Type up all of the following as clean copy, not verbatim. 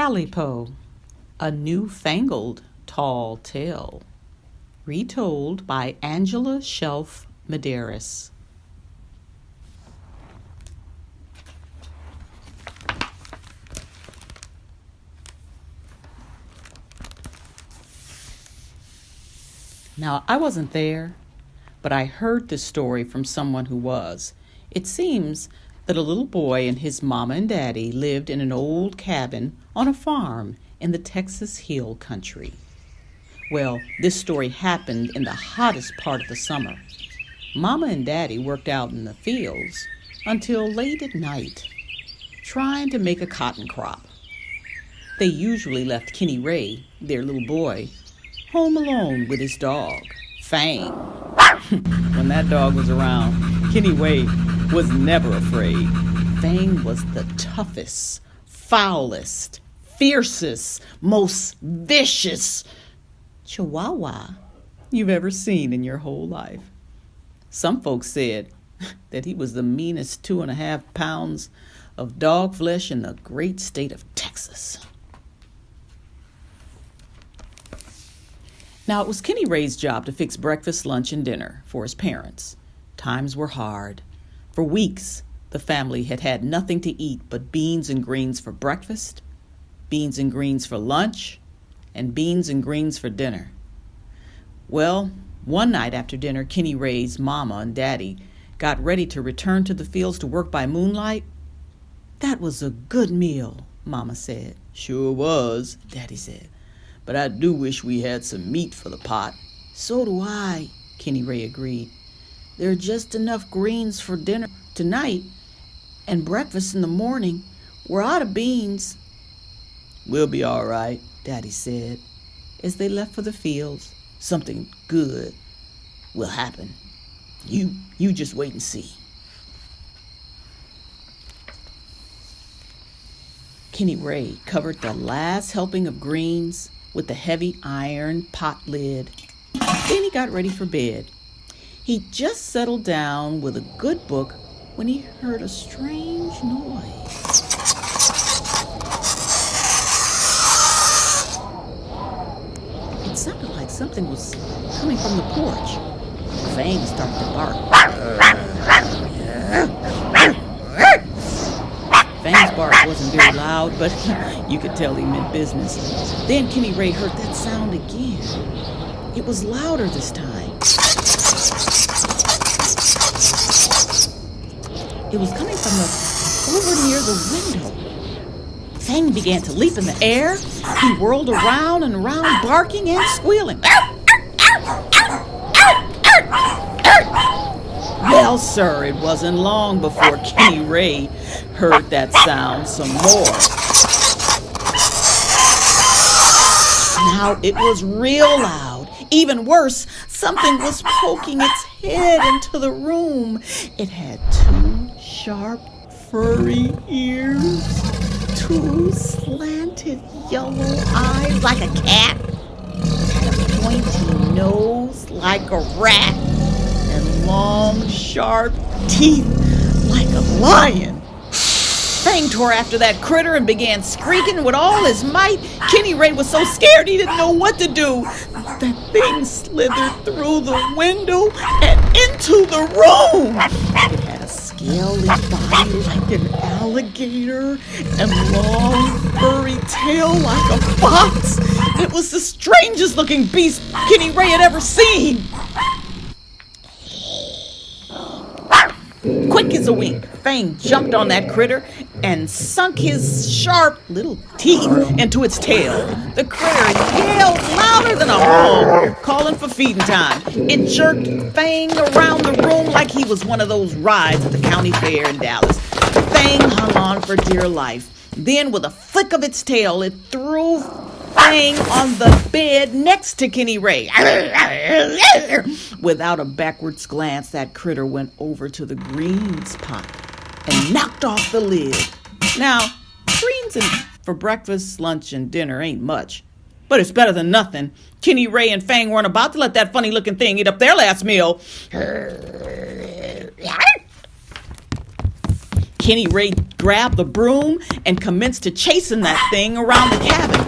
Tailypo, a newfangled tall tale. Retold by Angela Shelf Medearis. Now, I wasn't there, but I heard this story from someone who was. It seems that a little boy and his mama and daddy lived in an old cabin on a farm in the Texas Hill Country. Well, this story happened in the hottest part of the summer. Mama and daddy worked out in the fields until late at night, trying to make a cotton crop. They usually left Kenny Ray, their little boy, home alone with his dog, Fang. When that dog was around, Kenny Ray was never afraid. Fang was the toughest, foulest, fiercest, most vicious chihuahua you've ever seen in your whole life. Some folks said that he was the meanest 2.5 pounds of dog flesh in the great state of Texas. Now, it was Kenny Ray's job to fix breakfast, lunch, and dinner for his parents. Times were hard. For weeks, the family had had nothing to eat but beans and greens for breakfast, beans and greens for lunch, and beans and greens for dinner. Well, one night after dinner, Kenny Ray's mama and daddy got ready to return to the fields to work by moonlight. "That was a good meal," Mama said. "Sure was," Daddy said. "But I do wish we had some meat for the pot." "So do I," Kenny Ray agreed. "There are just enough greens for dinner tonight and breakfast in the morning. We're out of beans." "We'll be all right," Daddy said. As they left for the fields, "Something good will happen. You just wait and see." Kenny Ray covered the last helping of greens with the heavy iron pot lid. Then he got ready for bed. He just settled down with a good book when he heard a strange noise. It sounded like something was coming from the porch. Fang started to bark. Fang's bark wasn't very loud, but you could tell he meant business. Then Kenny Ray heard that sound again. It was louder this time. It was coming from over near the window. Fang began to leap in the air. He whirled around and around, barking and squealing. Well, sir, it wasn't long before Kenny Ray heard that sound some more. Now it was real loud. Even worse, something was poking its head into the room. It had 2 sharp, furry ears, 2 slanted yellow eyes like a cat, had a pointy nose like a rat, and long, sharp teeth like a lion. Fang tore after that critter and began squeaking with all his might. Kenny Ray was so scared he didn't know what to do. That thing slithered through the window and into the room. It had a scaly body like an alligator and long, furry tail like a fox. It was the strangest looking beast Kenny Ray had ever seen. Quick as a wink, Fang jumped on that critter and sunk his sharp little teeth into its tail. The critter yelled louder than a bull, calling for feeding time. It jerked Fang around the room like he was one of those rides at the county fair in Dallas. Fang hung on for dear life. Then, with a flick of its tail, it threw Fang on the bed next to Kenny Ray. Without a backwards glance, that critter went over to the greens pot and knocked off the lid. Now, greens for breakfast, lunch, and dinner ain't much, but it's better than nothing. Kenny Ray and Fang weren't about to let that funny-looking thing eat up their last meal. Kenny Ray grabbed the broom and commenced to chasing that thing around the cabin.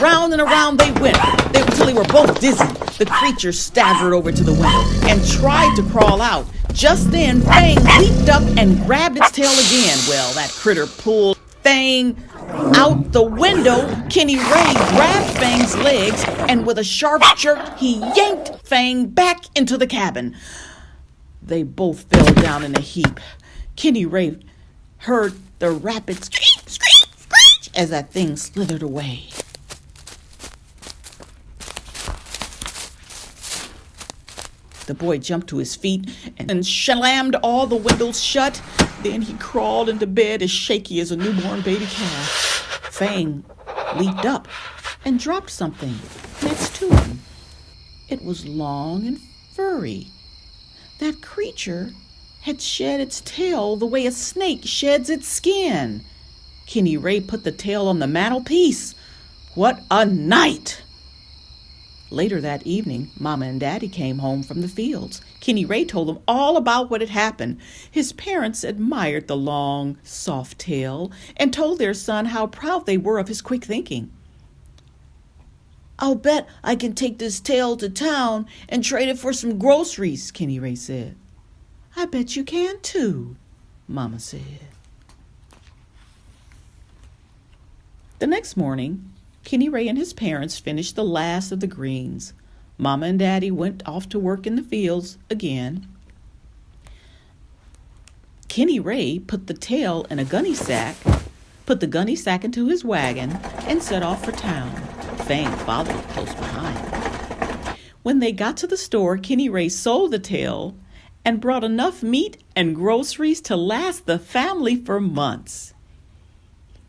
Around and around they went until they were both dizzy. The creature staggered over to the window and tried to crawl out. Just then, Fang leaped up and grabbed its tail again. Well, that critter pulled Fang out the window. Kenny Ray grabbed Fang's legs, and with a sharp jerk, he yanked Fang back into the cabin. They both fell down in a heap. Kenny Ray heard the rapid screech, screech, screech as that thing slithered away. The boy jumped to his feet and slammed all the windows shut. Then he crawled into bed as shaky as a newborn baby calf. Fang leaped up and dropped something next to him. It was long and furry. That creature had shed its tail the way a snake sheds its skin. Kenny Ray put the tail on the mantelpiece. What a night! Later that evening, Mama and Daddy came home from the fields. Kenny Ray told them all about what had happened. His parents admired the long, soft tail and told their son how proud they were of his quick thinking. "I'll bet I can take this tail to town and trade it for some groceries," Kenny Ray said. "I bet you can too," Mama said. The next morning, Kenny Ray and his parents finished the last of the greens. Mama and Daddy went off to work in the fields again. Kenny Ray put the tail in a gunny sack, put the gunny sack into his wagon, and set off for town. Fang followed close behind. When they got to the store, Kenny Ray sold the tail and brought enough meat and groceries to last the family for months.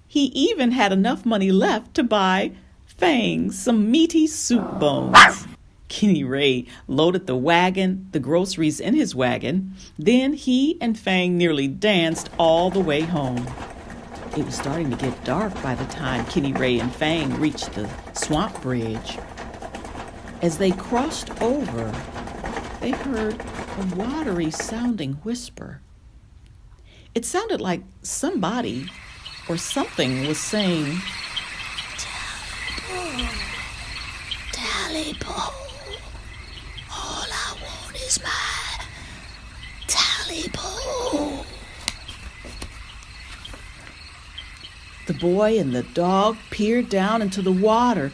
He even had enough money left to buy Fang some meaty soup bones. Kenny Ray loaded the groceries in his wagon. Then he and Fang nearly danced all the way home. It was starting to get dark by the time Kenny Ray and Fang reached the swamp bridge. As they crossed over, they heard a watery sounding whisper. It sounded like somebody or something was saying, "Tailypo, all I want is my Tailypo." The boy and the dog peered down into the water.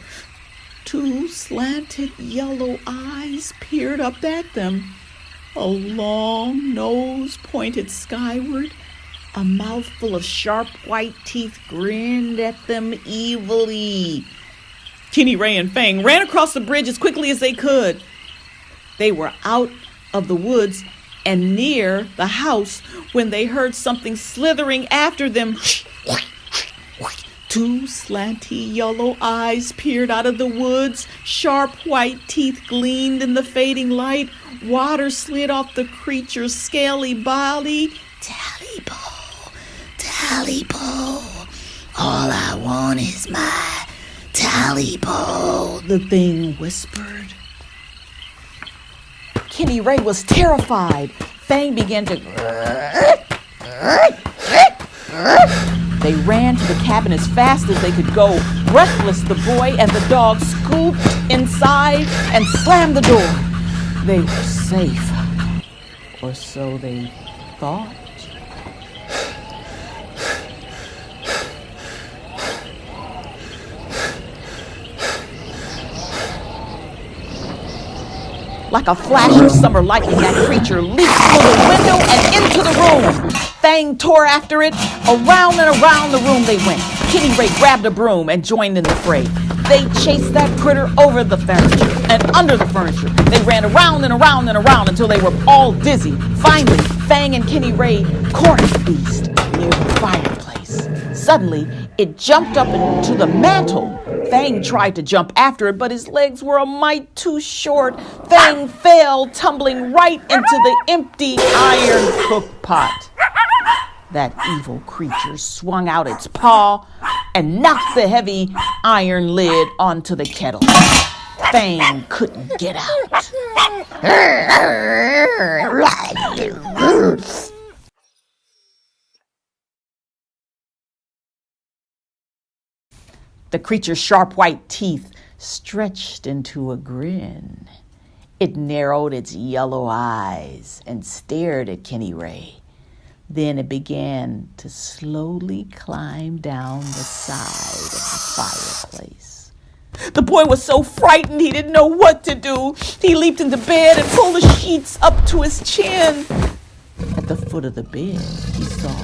Two slanted yellow eyes peered up at them. A long nose pointed skyward. A mouthful of sharp white teeth grinned at them evilly. Kenny Ray and Fang ran across the bridge as quickly as they could. They were out of the woods and near the house when they heard something slithering after them. Two slanty yellow eyes peered out of the woods. Sharp white teeth gleamed in the fading light. Water slid off the creature's scaly body. "Tailypo, Tailypo, all I want is my Tailypo," the thing whispered. Kenny Ray was terrified. Fang began to... They ran to the cabin as fast as they could go. Breathless, the boy and the dog scooped inside and slammed the door. They were safe, or so they thought. Like a flash of summer lightning, that creature leaped through the window and into the room. Fang tore after it. Around and around the room they went. Kenny Ray grabbed a broom and joined in the fray. They chased that critter over the furniture and under the furniture. They ran around and around and around until they were all dizzy. Finally, Fang and Kenny Ray cornered the beast near the fireplace. Suddenly, it jumped up into the mantel. Fang tried to jump after it, but his legs were a mite too short. Fang fell, tumbling right into the empty iron cook pot. That evil creature swung out its paw and knocked the heavy iron lid onto the kettle. Fang couldn't get out. The creature's sharp white teeth stretched into a grin. It narrowed its yellow eyes and stared at Kenny Ray. Then it began to slowly climb down the side of the fireplace. The boy was so frightened he didn't know what to do. He leaped into bed and pulled the sheets up to his chin. At the foot of the bed, he saw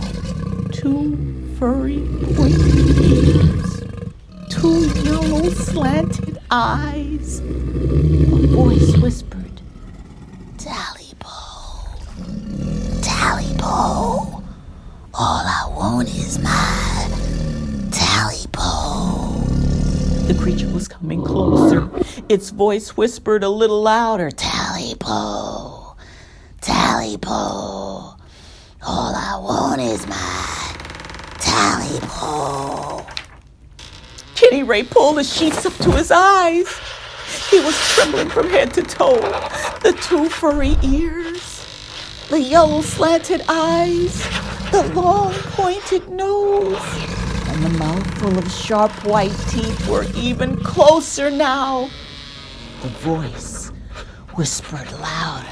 2 furry pointed ears, 2 yellow slanted eyes. A voice whispered, "Tailypo, Tailypo, all I want is my Tailypo." The creature was coming closer. Its voice whispered a little louder, "Tailypo, Tailypo, all I want is my Tailypo." Kenny Ray pulled the sheets up to his eyes. He was trembling from head to toe. The 2 furry ears, the yellow slanted eyes, the long pointed nose, and the mouthful of sharp white teeth were even closer now. The voice whispered louder,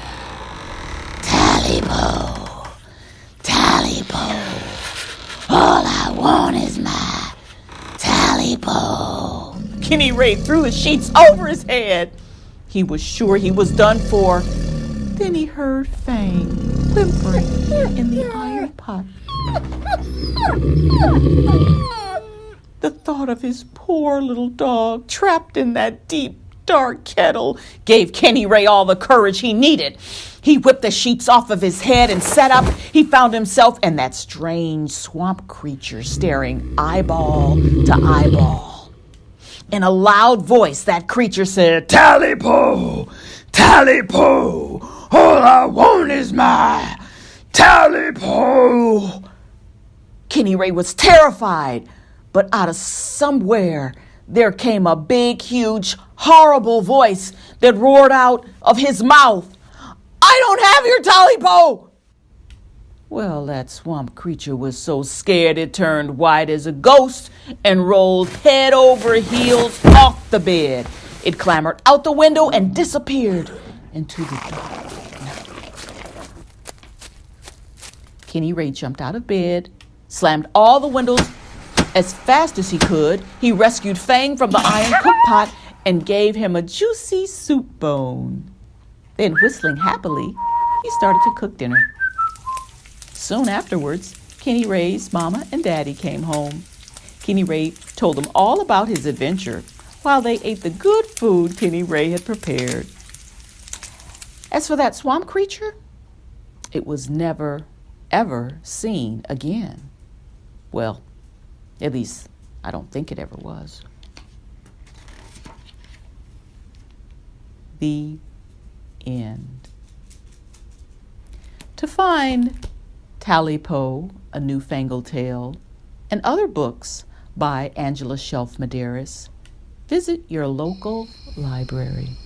"Tailypo, Tailypo, all I want is my Tailypo." Kenny Ray threw the sheets over his head. He was sure he was done for. Then he heard Fang whimpering in the iron pot. The thought of his poor little dog trapped in that deep, dark kettle gave Kenny Ray all the courage he needed. He whipped the sheets off of his head and sat up. He found himself and that strange swamp creature staring eyeball to eyeball. In a loud voice, that creature said, "Tailypo, Tailypo, all I want is my Tailypo." Kenny Ray was terrified, but out of somewhere there came a big, huge, horrible voice that roared out of his mouth, "I don't have your Tailypo!" Well, that swamp creature was so scared it turned white as a ghost and rolled head over heels off the bed. It clambered out the window and disappeared into the dark night. Kenny Ray jumped out of bed, slammed all the windows as fast as he could. He rescued Fang from the iron cook pot and gave him a juicy soup bone. Then, whistling happily, he started to cook dinner. Soon afterwards, Kenny Ray's mama and daddy came home. Kenny Ray told them all about his adventure while they ate the good food Kenny Ray had prepared. As for that swamp creature, it was never, ever seen again. Well, at least I don't think it ever was. The end. To find Tailypo, A Newfangled Tale, and other books by Angela Shelf Medearis, visit your local library.